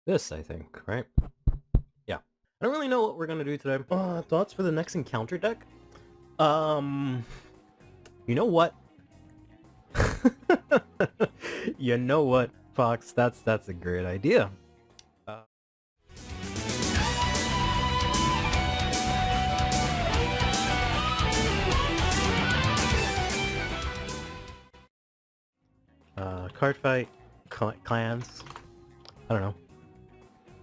this, I think, right? Yeah. I don't really know what we're gonna do today. Thoughts for the next encounter deck? You know what? You know what, Fox? That's a great idea. Uh, Cardfight, clans. I don't know.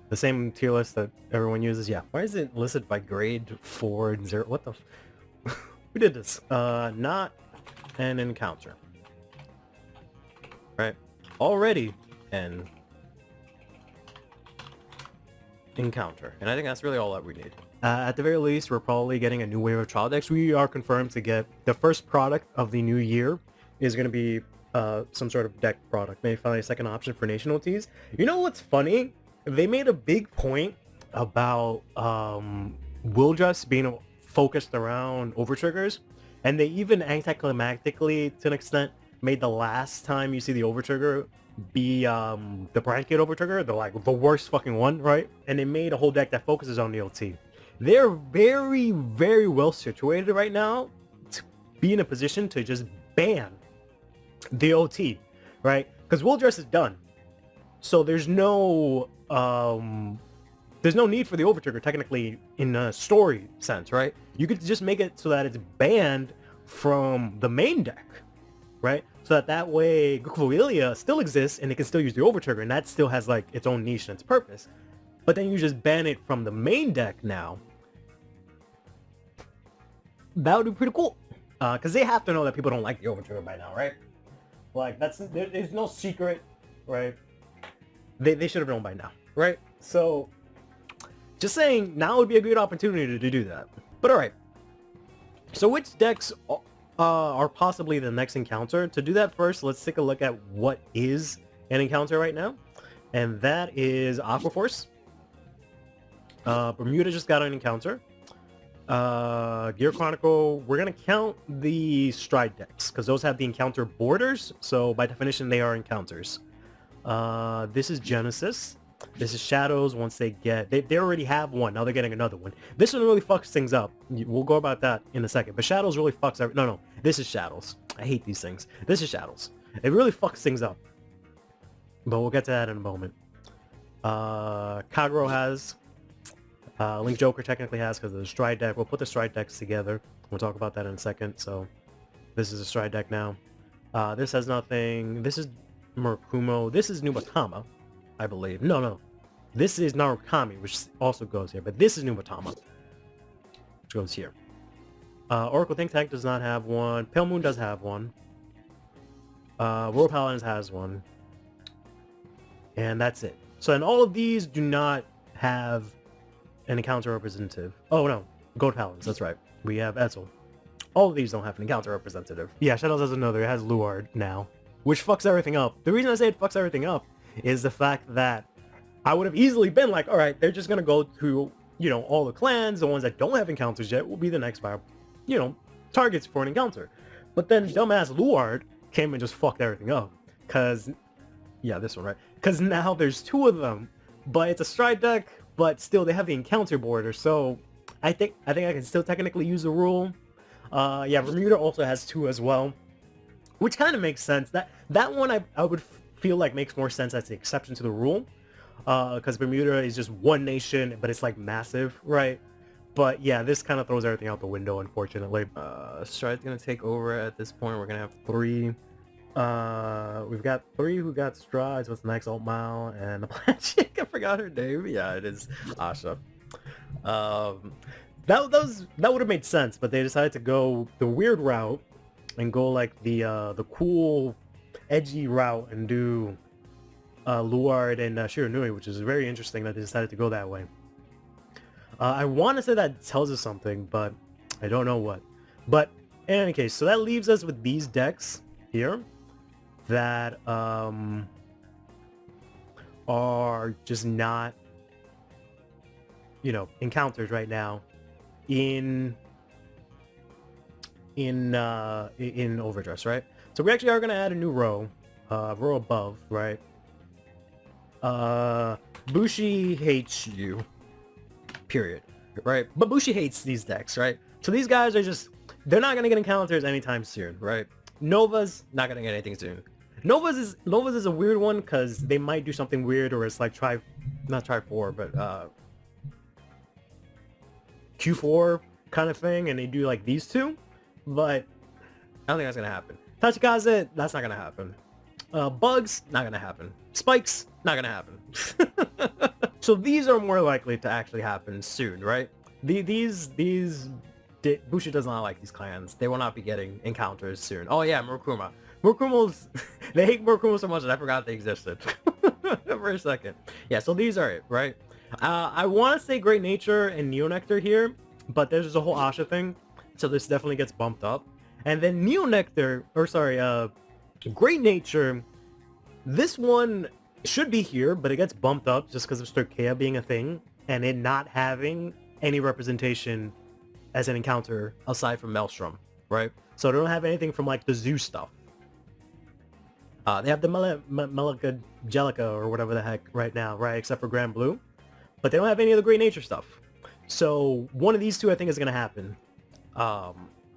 The same tier list that everyone uses. Yeah. Why is it listed by grade 4 and 0? What the? Who did this? Not an encounter. Right. Already an encounter. And I think that's really all that we need. At the very least, we're probably getting a new wave of trial decks. We are confirmed to get the first product of the new year is going to be some sort of deck product. Maybe finally a second option for Nation OTs. You know what's funny? They made a big point about Wildress being focused around overtriggers, and they even anticlimactically, to an extent, made the last time you see the overtrigger be the Brancate overtrigger, the worst fucking one, right? And they made a whole deck that focuses on the OT. They're very, very well situated right now to be in a position to just ban the OT, right? Because Wildress is done, so there's no need for the overtrigger technically in a story sense, right? You could just make it so that it's banned from the main deck, right? So that way Gukvoilia still exists and it can still use the overtrigger, and that still has like its own niche and its purpose. But then you just ban it from the main deck now. That would be pretty cool. Because they have to know that people don't like the overtrigger by now, right? Like, there's no secret, right? They should have known by now, right? So, just saying, now would be a good opportunity to do that. But alright. So which decks are possibly the next encounter? To do that first, let's take a look at what is an encounter right now. And that is Aquaforce. Bermuda just got an encounter. Gear Chronicle, we're gonna count the Stride decks because those have the encounter borders, so by definition they are encounters. This is Genesis. This is Shadows. Once they already have one, now they're getting another one. This one really fucks things up. We'll go about that in a second, but Shadows really fucks no, this is Shadows. I hate these things. This is Shadows. It really fucks things up, but we'll get to that in a moment. Kagero has Link Joker technically has because of the Stride deck. We'll put the Stride decks together. We'll talk about that in a second. So this is a Stride deck now. This has nothing. This is Murakumo. This is Nubatama, I believe. No. This is Narukami, which also goes here. But this is Nubatama, which goes here. Oracle Think Tank does not have one. Pale Moon does have one. World Paladins has one. And that's it. So, and all of these do not have an encounter representative. Oh no, Gold Paladins, that's right. We have Etzel. All of these don't have an encounter representative. Yeah, Shadows has another. It has Luard now, which fucks everything up. The reason I say it fucks everything up is the fact that I would have easily been like, alright, they're just gonna go to, all the clans, the ones that don't have encounters yet will be the next viable, targets for an encounter. But then dumbass Luard came and just fucked everything up. Cause, yeah, this one, right? Cause now there's two of them, but it's a Stride deck, but still they have the encounter border, so I think I can still technically use the rule. Yeah, Bermuda also has two as well, which kind of makes sense. That one I would feel like makes more sense as the exception to the rule, because Bermuda is just one nation, but it's like massive, right? But yeah, this kind of throws everything out the window, unfortunately. Stride's gonna take over at this point. We're gonna have three. We've got three who got Strides. What's next? Altmao and the black chick. I forgot her name. Yeah, it is Asha. That would have made sense, but they decided to go the weird route and go like the cool, edgy route and do Luard and Shiranui, which is very interesting that they decided to go that way. I want to say that tells us something, but I don't know what. But in any case, so that leaves us with these decks here that are just not, encounters right now in Overdress, right? So we actually are going to add a new row above, right? Bushi hates you. Period. Right? But Bushi hates these decks, right? So these guys are just, they're not gonna get encounters anytime soon, right? Nova's not gonna get anything soon. Nova's is a weird one because they might do something weird, or it's like not try 4, but Q4 kind of thing, and they do like these two, but I don't think that's gonna happen. Tachikaze, that's not gonna happen. Bugs, not gonna happen. Spikes, not gonna happen. So these are more likely to actually happen soon, right? Bushi does not like these clans. They will not be getting encounters soon. Oh yeah, Murukuma. Murukuma's, they hate Murukuma so much that I forgot they existed for a second. Yeah, so these are it, right? I want to say Great Nature and Neonectar here, but there's a whole Asha thing, so this definitely gets bumped up. And then Neonectar, or sorry, Great Nature, this one should be here, but it gets bumped up just because of Sturkea being a thing, and it not having any representation as an encounter aside from Maelstrom, right? So they don't have anything from like the zoo stuff. They have the Melagelica or whatever the heck right now, right? Except for Grand Blue. But they don't have any of the Great Nature stuff. So one of these two I think is going to happen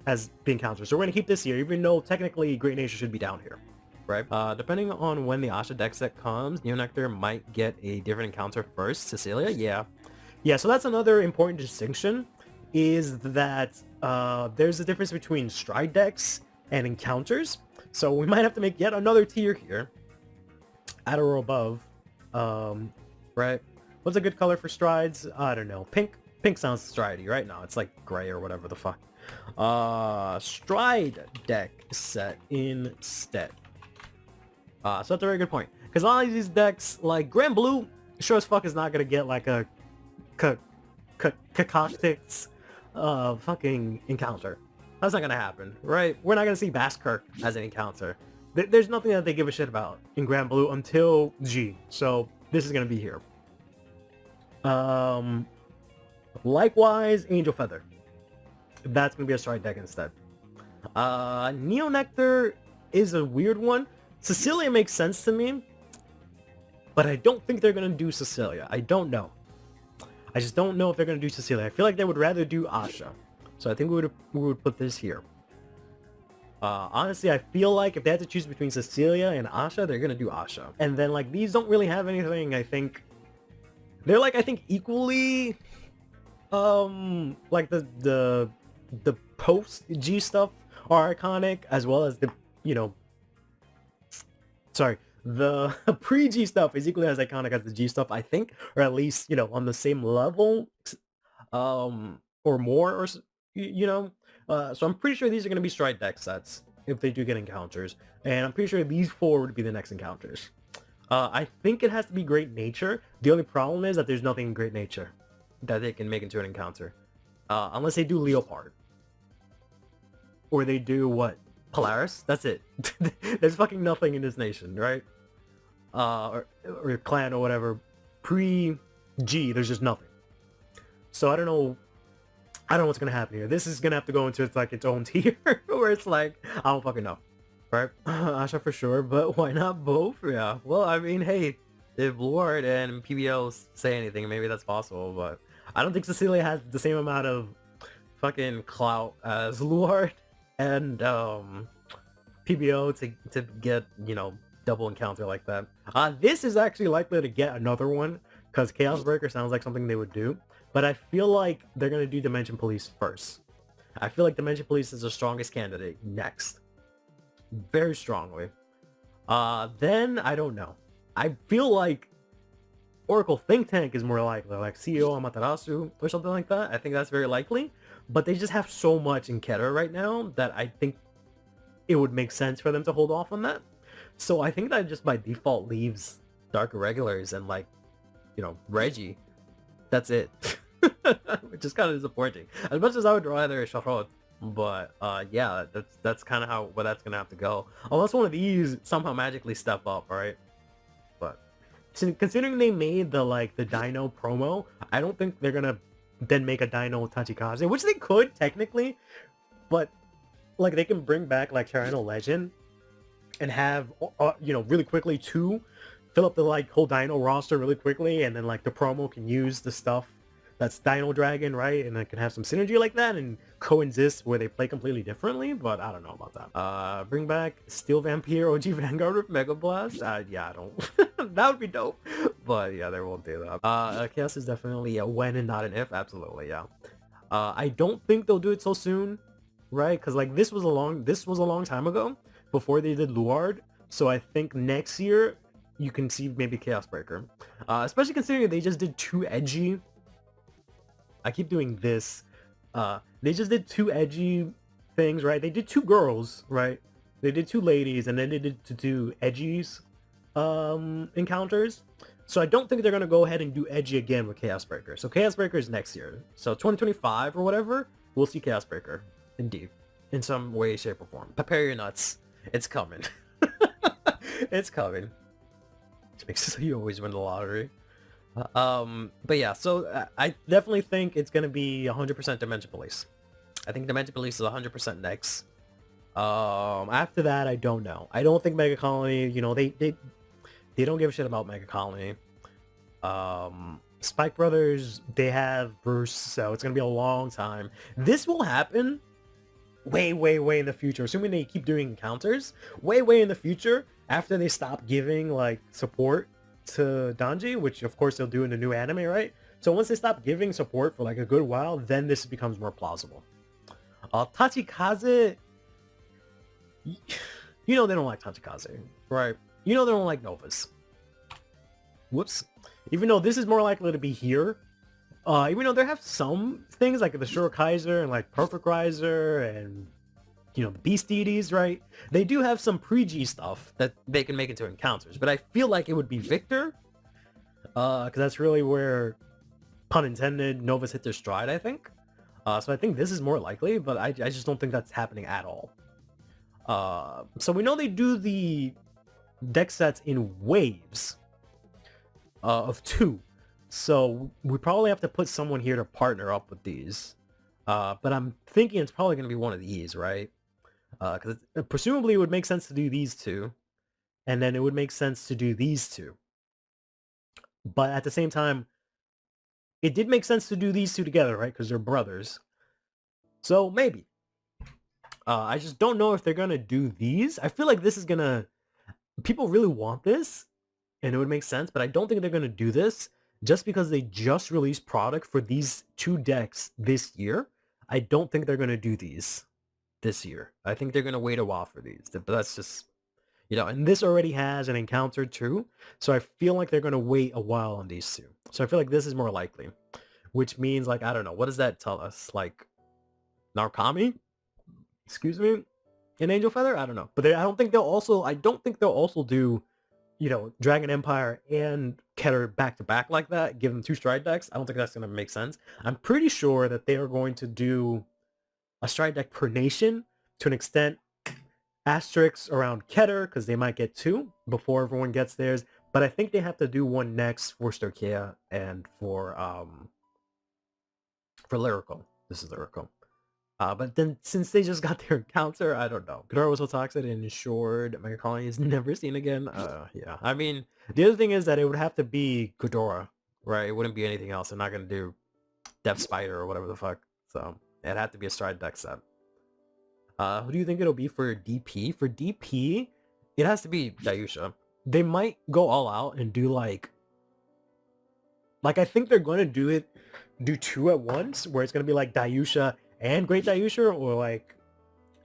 as the encounter. So we're going to keep this here, even though technically Great Nature should be down here, right? Depending on when the Asha deck set comes, Neonectar might get a different encounter first. Cecilia, yeah. Yeah, so that's another important distinction, is that there's a difference between stride decks and encounters. So we might have to make yet another tier here, at or above, right? What's a good color for strides? I don't know. Pink sounds stridey, right? No, it's like gray or whatever the fuck. Stride deck set instead. So that's a very good point. Because a lot of these decks, like Grand Blue, sure as fuck is not gonna get like a Kakashtics fucking encounter. That's not gonna happen, right? We're not gonna see Basskirk as an encounter. There's nothing that they give a shit about in Grand Blue until G. So this is gonna be here. Likewise, Angel Feather. That's gonna be a stride deck instead. Neonectar is a weird one. Cecilia makes sense to me, but I don't think they're gonna do Cecilia. I don't know. I just don't know if they're gonna do Cecilia. I feel like they would rather do Asha. So I think we would put this here. Honestly, I feel like if they had to choose between Cecilia and Asha, they're gonna do Asha. And then like these don't really have anything. I think they're like, I think equally like the post G stuff are iconic, as well as the, you know, sorry, the pre-G stuff is equally as iconic as the G stuff, I think, or at least, you know, on the same level, or more, or you know. So I'm pretty sure these are going to be stride deck sets if they do get encounters, and I'm pretty sure these 4 would be the next encounters. I think it has to be Great Nature. The only problem is that there's nothing in Great Nature that they can make into an encounter, unless they do Leopard, or they do what, Polaris. That's it. There's fucking nothing in this nation, right? Or clan or whatever. Pre-G, there's just nothing. So I don't know what's gonna happen here. This is gonna have to go into its own tier, where it's like, I don't fucking know, right? Asha for sure, but why not both? Yeah. Well, I mean, hey, if Lord and PBO say anything, maybe that's possible, but I don't think Cecilia has the same amount of fucking clout as Lord and PBO to get, you know, double encounter like that. This is actually likely to get another one, because Chaos Breaker sounds like something they would do. But I feel like they're going to do Dimension Police first. I feel like Dimension Police is the strongest candidate next. Very strongly. Then, I don't know. I feel like Oracle Think Tank is more likely, like CEO Amaterasu or something like that. I think that's very likely. But they just have so much in Keter right now that I think it would make sense for them to hold off on that. So I think that just by default leaves Dark Irregulars and, like, you know, Reggie. That's it. Which is kind of disappointing. As much as I would rather Charlotte, but yeah, that's kind of how that's gonna have to go. Unless one of these somehow magically step up, right? But considering they made the Dino promo, I don't think they're gonna then make a Dino Tachikaze, which they could technically, but like they can bring back like Tyranno Legend and have you know, really quickly 2 fill up the like whole Dino roster really quickly, and then like the promo can use the stuff that's Dino Dragon, right? And it can have some synergy like that and coexist where they play completely differently, but I don't know about that. Bring back Steel Vampire OG Vanguard with Mega Blast? Yeah, I don't. That would be dope. But yeah, they won't do that. Chaos is definitely a when and not an if. Absolutely, yeah. I don't think they'll do it so soon, right? Because like this was a long time ago before they did Luard. So I think next year you can see maybe Chaos Breaker. Especially considering they just did 2 edgy. I keep doing this. They just did 2 edgy things, right? They did 2 girls, right? They did 2 ladies, and then they did 2 edgies encounters. So I don't think they're gonna go ahead and do edgy again with Chaos Breaker. So Chaos Breaker is next year. So 2025 or whatever, we'll see Chaos Breaker. Indeed. In some way, shape, or form. Prepare your nuts. It's coming. It's coming. Which makes it so you always win the lottery. But yeah, so I definitely think it's gonna be 100% Dimension Police. I think Dimension Police is 100% next. After that, I don't know. I don't think Mega Colony, you know, they don't give a shit about Mega Colony. Spike Brothers, they have Bruce, so it's gonna be a long time. This will happen way in the future, assuming they keep doing encounters. Way in the future, after they stop giving like support to Danji, which of course they'll do in the new anime, right? So once they stop giving support for like a good while, then this becomes more plausible. Tachikaze, you know they don't like Tachikaze, right? You know they don't like Novas. Whoops. Even though this is more likely to be here, even though they have some things like the Shuro Kaiser and like Perfect Riser and, you know, the Beast Deities, right? They do have some pre-G stuff that they can make into encounters, but I feel like it would be Victor, because that's really where, pun intended, Novas hit their stride, I think. So I think this is more likely, but I just don't think that's happening at all. So we know they do the deck sets in waves of 2. So we probably have to put someone here to partner up with these. But I'm thinking it's probably going to be one of these, right? Because presumably it would make sense to do these 2. And then it would make sense to do these 2. But at the same time, it did make sense to do these 2 together, right? Because they're brothers. So maybe. I just don't know if they're going to do these. I feel like this is going to... People really want this. And it would make sense. But I don't think they're going to do this. Just because they just released product for these 2 decks this year. I don't think they're going to do these this year. I think they're going to wait a while for these. But that's just... You know, and this already has an encounter too. So I feel like they're going to wait a while on these 2. So I feel like this is more likely. Which means, like, I don't know. What does that tell us? Like, Narukami? Excuse me? An Angel Feather? I don't know. But I don't think they'll also do, you know, Dragon Empire and Keter back to back like that. Give them 2 stride decks. I don't think that's going to make sense. I'm pretty sure that they are going to do a stride deck per nation to an extent. Asterisks around Keter, because they might get 2 before everyone gets theirs. But I think they have to do one next for Stoicheia and for Lyrical. This is Lyrical. But then since they just got their encounter, I don't know. Ghidorah was so toxic and ensured Mega Colony is never seen again. Yeah. I mean, the other thing is that it would have to be Ghidorah, right? It wouldn't be anything else. They're not going to do Death Spider or whatever the fuck. So it'd have to be a stride deck set. Who do you think it'll be for DP? For DP, it has to be Dayusha. They might go all out and do like I think they're going to do 2 at once, where it's going to be like Dayusha and Great Dayusha, or like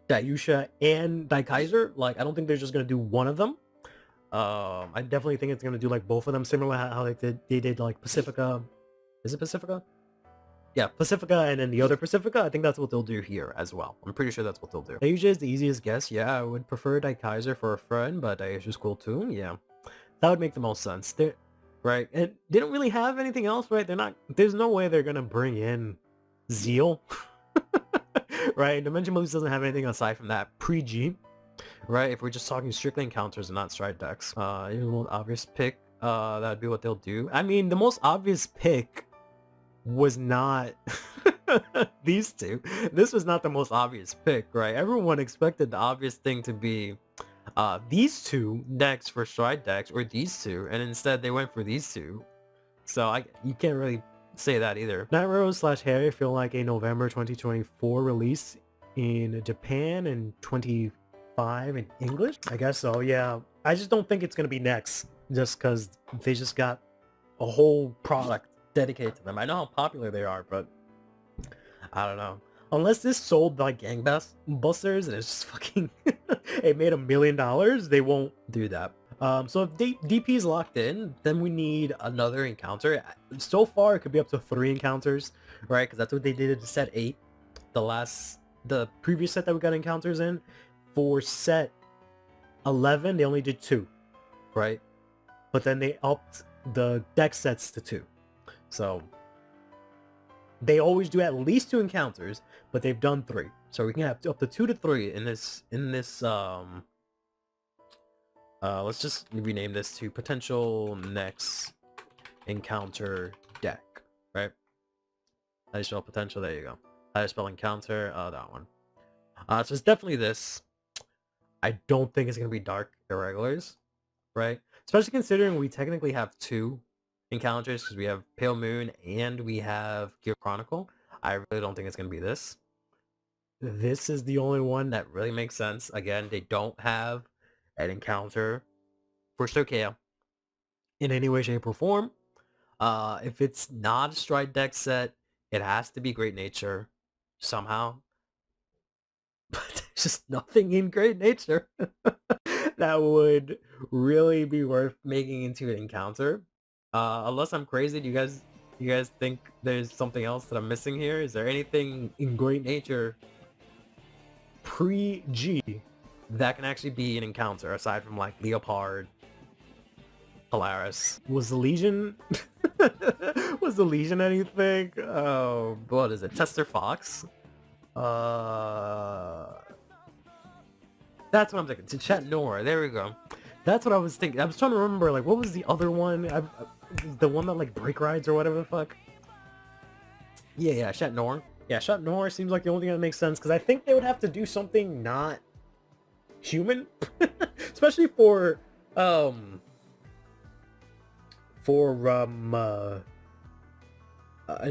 Dayusha and Daikaiser. Like, I don't think they're just going to do one of them. I definitely think it's going to do like both of them, similar to how they did like Pacifica. Is it Pacifica? Yeah, Pacifica and then the other Pacifica. I think that's what they'll do here as well. I'm pretty sure that's what they'll do. Dayusha is the easiest guess. Yeah, I would prefer Daikaiser for a friend, but Dayusha's cool too. Yeah, that would make the most sense. Right? And they don't really have anything else, right? There's no way they're gonna bring in Zeal. Right? Dimension Moves doesn't have anything aside from that pre-G. Right? If we're just talking strictly encounters and not stride decks. The most obvious pick, that'd be what they'll do. I mean, the most obvious pick was not these 2. This was not the most obvious pick, right? Everyone expected the obvious thing to be these two decks for stride decks, or these two, and instead they went for these two. So you can't really say that either. Night Rose slash Harry feel like a November 2024 release in Japan and 25 in English? I guess so, yeah. I just don't think it's gonna be next, just because they just got a whole product dedicated to them. I know how popular they are, but I don't know. Unless this sold like gangbusters and it's just fucking it made $1 million, they won't do that. So if DP is locked in, then we need another encounter. So far, it could be up to 3 encounters, right? Because that's what they did in set 8. The previous set that we got encounters in. For set 11, they only did 2, right? But then they upped the deck sets to 2. So they always do at least 2 encounters, but they've done 3. So we can have up to 2 to 3 in this let's just rename this to potential next encounter deck, right? How do you spell potential? There you go. How do you spell encounter? That one. So it's definitely this. I don't think it's gonna be dark irregulars, right? Especially considering we technically have 2 encounters because we have Pale Moon and we have Gear Chronicle. I really don't think it's gonna be this. This is the only one that really makes sense. Again, they don't have an encounter for Stokea in any way, shape, or form. If it's not a stride deck set, it has to be Great Nature somehow. But there's just nothing in Great Nature that would really be worth making into an encounter. Unless I'm crazy, do you guys think there's something else that I'm missing here? Is there anything in Great Nature pre-G that can actually be an encounter aside from like Leopard, Polaris? Was the Legion was the Legion anything? Oh, what is it? Tester Fox? That's what I'm thinking. Chat Nor. There we go. That's what I was thinking. I was trying to remember, like, what was the other one? The one that, like, brake rides or whatever the fuck? Yeah, Chat Nor. Yeah, Chat Nor seems like the only thing that makes sense, because I think they would have to do something not human. Especially for an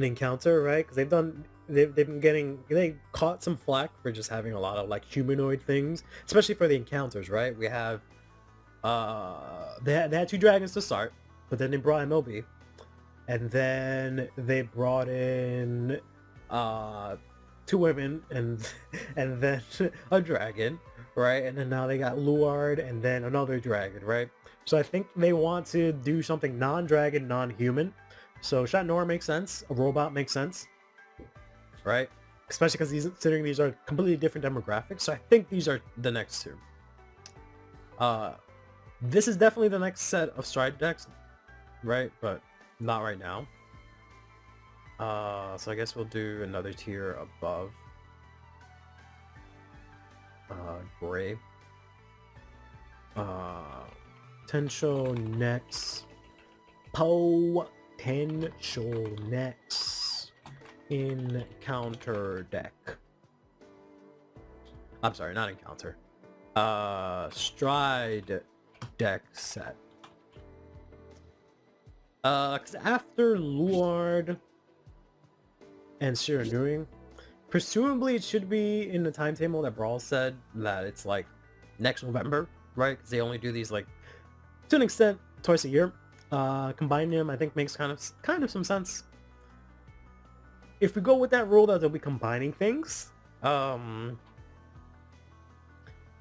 encounter, right? Because they caught some flack for just having a lot of like humanoid things, especially for the encounters, right? We have they had 2 dragons to start, but then they brought MLB, and then they brought in 2 women and then a dragon, right? And then now they got Luard and then another dragon, right? So I think they want to do something non-dragon, non-human. So Chat Nor makes sense. A robot makes sense, right? Especially because considering these are completely different demographics. So I think these are the next 2. This is definitely the next set of stride decks, right? But not right now. So I guess we'll do another tier above. Gray. Potential next. Potential next encounter deck. I'm sorry, not encounter. Stride deck set. Cause after Luard and Shiranui, presumably it should be in the timetable that Brawl said that it's like next November, right? Because they only do these like to an extent twice a year. Combining them, I think, makes kind of some sense. If we go with that rule that they'll be combining things,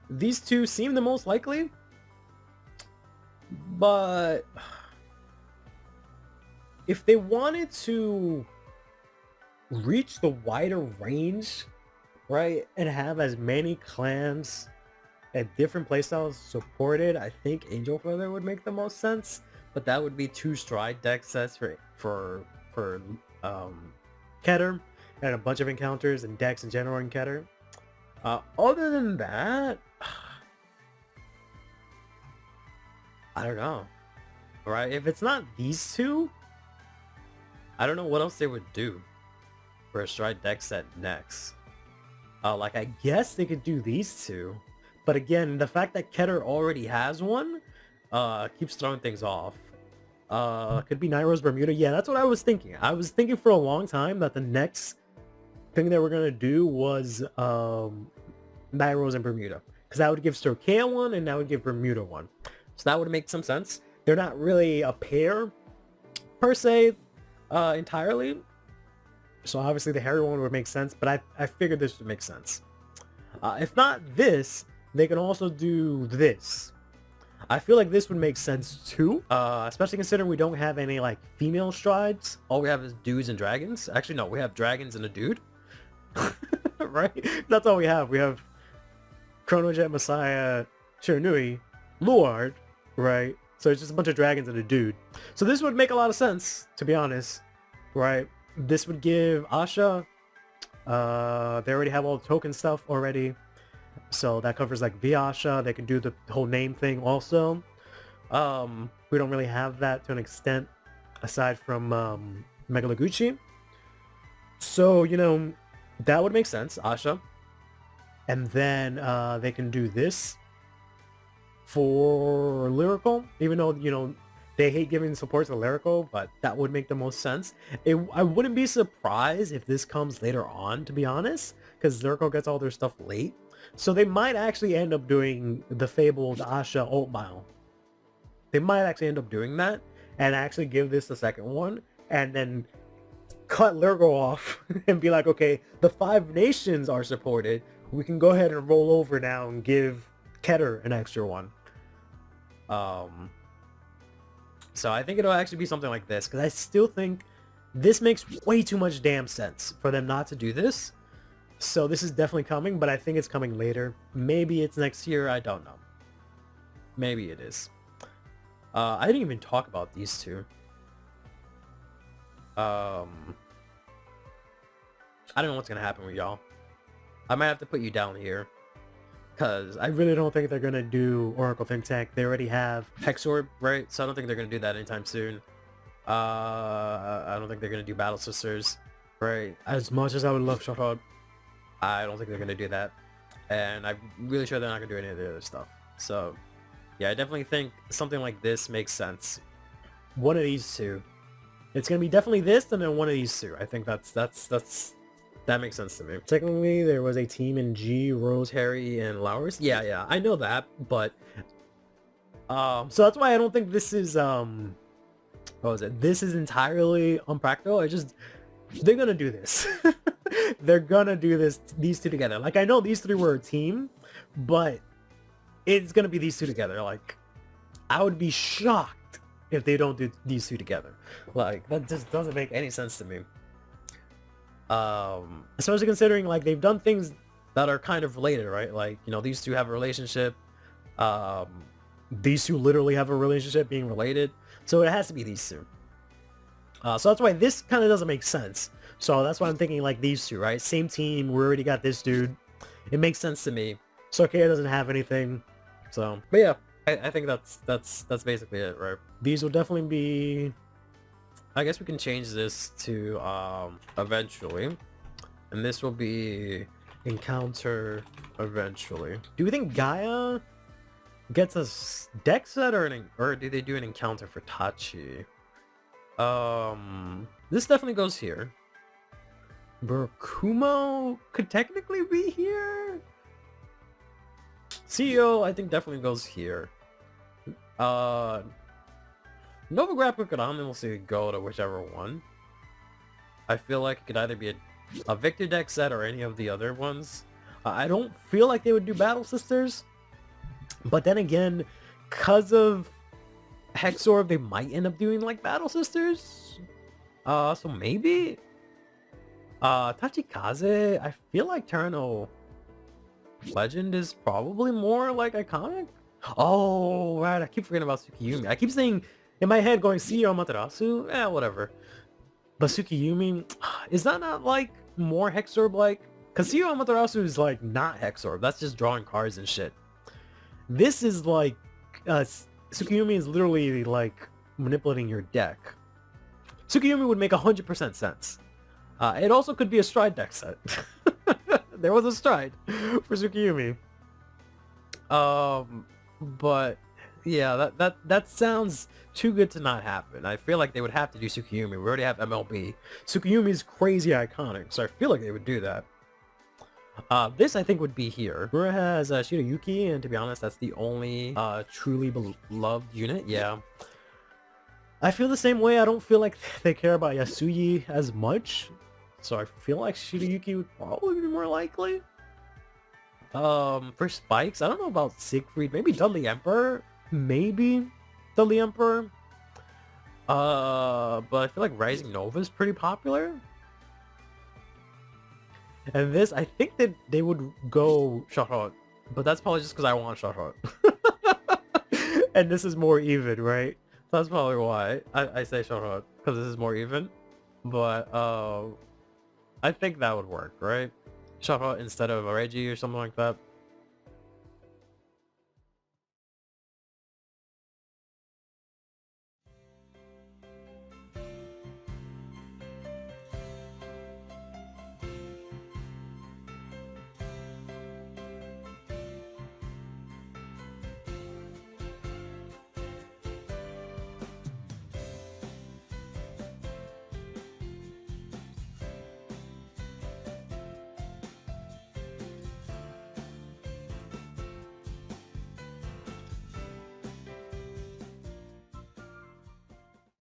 these 2 seem the most likely, but if they wanted to reach the wider range, right, and have as many clans and different playstyles supported, I think Angel Feather would make the most sense. But that would be 2 stride deck sets for Keter, and a bunch of encounters and decks in general in Keter. Other than that, I don't know. Right? If it's not these 2, I don't know what else they would do for a stride deck set next. Like, I guess they could do these 2, But again, the fact that Keter already has one keeps throwing things off. Could be Nairo's Bermuda. Yeah, that's what I was thinking. I was thinking for a long time that the next thing that we're gonna do was Nairo's and Bermuda, because that would give Storkea one and that would give Bermuda one. So that would make some sense. They're not really a pair per se entirely. So obviously the hairy one would make sense, but I figured this would make sense. If not this, they can also do this. I feel like this would make sense too, especially considering we don't have any like female strides. All we have is dudes and dragons. Actually, no, we have dragons and a dude. Right? That's all we have. We have Chronojet, Messiah, Shiranui, Luard, right? So it's just a bunch of dragons and a dude. So this would make a lot of sense, to be honest, right? This would give Asha, they already have all the token stuff already. So that covers like Vyasha. They can do the whole name thing also. We don't really have that to an extent aside from Megalaguchi. So, you know, that would make sense, Asha. And then they can do this for Lyrical, even though, you know, they hate giving support to Lyrical, but that would make the most sense. I wouldn't be surprised if this comes later on, to be honest, because Lyrical gets all their stuff late. So they might actually end up doing the fabled Asha ult mile. They might actually end up doing that and actually give this the second one and then cut Lyrical off and be like, okay, the 5 nations are supported. We can go ahead and roll over now and give Keter an extra one. So I think it'll actually be something like this, because I still think this makes way too much damn sense for them not to do this. So this is definitely coming, but I think it's coming later. Maybe it's next year, I don't know. Maybe it is. I didn't even talk about these two. I don't know what's gonna happen with y'all. I might have to put you down here, because I really don't think they're gonna do Oracle Think Tank. They already have Hexorb, right? So I don't think they're gonna do that anytime soon. I don't think they're gonna do Battle Sisters, right? As much as I would love Shotod, I don't think they're gonna do that, and I'm really sure they're not gonna do any of the other stuff. So yeah, I definitely think something like this makes sense. One of these two. It's gonna be definitely this, and then one of these two. I think that makes sense to me. Technically, there was a team in G, Rose, Harry, and Lowers. Yeah, I know that, but so that's why I don't think this is what was it? This is entirely unpractical. They're gonna do this. They're gonna do this. These two together. Like, I know these three were a team, but it's gonna be these two together. Like, I would be shocked if they don't do these two together. Like, that just doesn't make any sense to me. Especially considering, like, they've done things that are kind of related, right? Like, you know, these two have a relationship. These two literally have a relationship being related. So it has to be these two. So that's why this kind of doesn't make sense. So that's why I'm thinking like these two, right? Same team, we already got this dude. It makes sense to me. Storkea doesn't have anything. So, but yeah, I think that's basically it, right? These will definitely be... I guess we can change this to eventually. And this will be encounter eventually. Do we think Gaia gets a deck set or do they do an encounter for Tachi? This definitely goes here. Burakumo could technically be here. CEO, I think, definitely goes here. Nova Grappa could ominously go to whichever one. I feel like it could either be a Victor deck set or any of the other ones. I don't feel like they would do Battle Sisters. But then again, because of Hexorb, they might end up doing like Battle Sisters. So maybe Tachikaze, I feel like Terno Legend is probably more like iconic. Oh right, I keep forgetting about Tsukiyumi. I keep saying in my head going CEO Amaterasu, whatever. But Tsukiyumi, is that not like more Hexorb like? Cause CEO Amaterasu is like not Hexorb, that's just drawing cards and shit. This is like Tsukiyumi is literally like manipulating your deck. Tsukiyumi would make 100% sense. It also could be a Stride deck set. There was a Stride for Tsukiyumi. But yeah, that sounds too good to not happen. I feel like they would have to do Tsukuyomi. We already have MLB. Tsukuyomi's crazy iconic, so I feel like they would do that. This I think would be here. Mura has Shirayuki, and to be honest, that's the only truly beloved unit. Yeah. I feel the same way. I don't feel like they care about Yasuyi as much, so I feel like Shirayuki would probably be more likely. For Spikes, I don't know about Siegfried. Maybe Dudley Emperor? Maybe Dudley Emperor? But I feel like Rising Nova is pretty popular. And this, I think that they would go Shorot, but that's probably just because I want Shorot. And this is more even, right? So that's probably why I say Shorot, because this is more even. But I think that would work, right? Shorot instead of a Reggie or something like that.